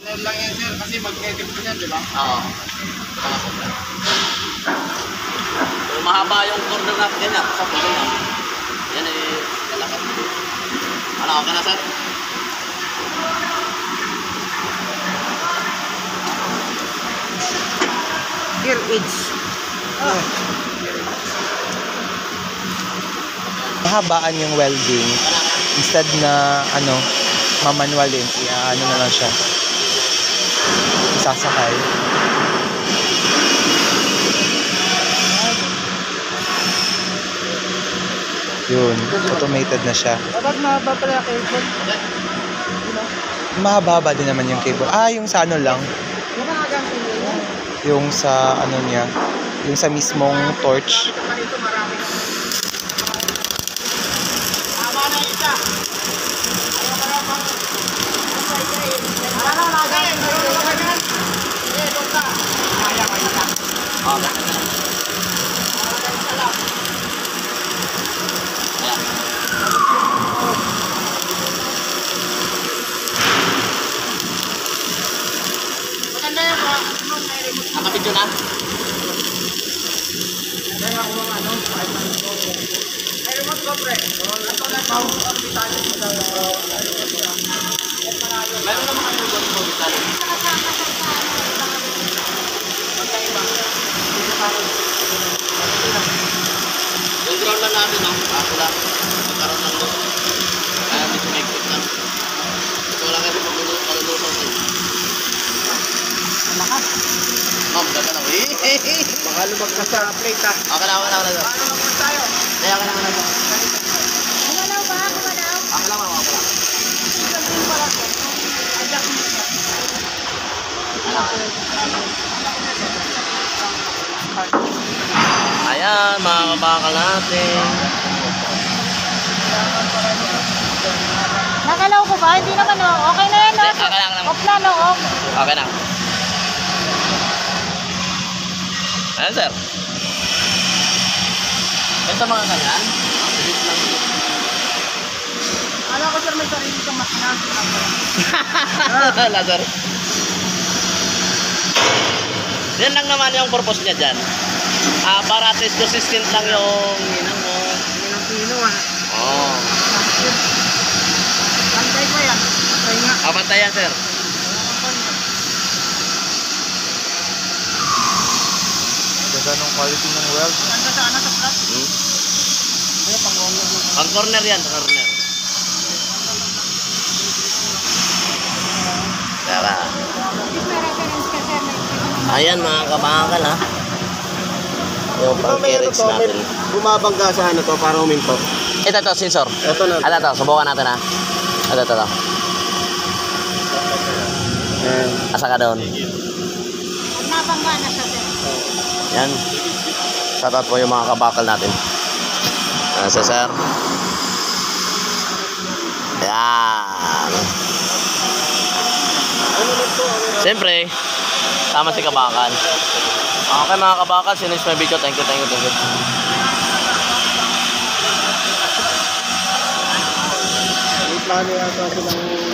Sir lang yan sir, kasi mag-edit ko yan, di ba? Oo. Pero mahaba yung corner natin ganyan. Sa ganyan. Yan eh, lalakad mo. Ano, okay na sir? Gear edge. Mahabaan yung welding. Instead na mamanualin, ano na lang siya. Isasakay. Yun, automated na siya. Dapat mahaba pala cable. Mahaba din naman yung cable. Yung sa ano lang. Yung mga gangster nyo. Yung sa ano niya. Yung sa mismong torch. Dito marami. Tama na isa. Maganda yan ba? Nakapidyo na? Ay, remote ko pre. Ito na ito. Meron naman kami yung ganito vital. Yung ground lang natin, no? Ako lang. Magkaroon ng loss. Kaya medyo may quick lang. Ito lang kasi pag-lusaw sa'yo. Lakas. Ma'am, daga lang. Baka lumagpas sa plate ha. Okay na, okay na, okay na. Paano lumagpas tayo? Kaya okay na, okay na. Kumalaw ba? Kumalaw? Okay lang, ma'am, okay lang. Sabihin pala ko. Ajak mo siya. Ayan, mga kabakal natin. Nagalaw ko ba? Hindi naman oh. Okay na yan oh. Okay lang, Off na no, off. Okay na. Ayan, sir. Yan sa mga ganyan. Bilis lang yun. Alam ko sir may sarili kang makina. Wala, sir. Yan lang naman yung purpose niya dyan. Para at least consistent lang yung inang mo. Ilang kilo ha. Oo. Pantay ko yan. Pantay nga. Kapantay yan, sir. Ganda ng quality ng weld. Ganda sa anak sa flat. Kaya pang-owner mo. Ang corner yan, sa corner. Tara. May reference ka sir. Ayan mga kabakal ha. Yung pang carriage natin. Bumabangga sa ano to para uminto. Ito, sensor. Ito na. Ito, subukan natin ha. Ito. Asa ka doon. Pag nabangga na siya sir. Yan. Shoutout po yung mga kabakal natin. Nasa sir. Yan. Siyempre, tama si kabakal. Okay mga kabakal, sinis my video. Thank you. May plano yata silang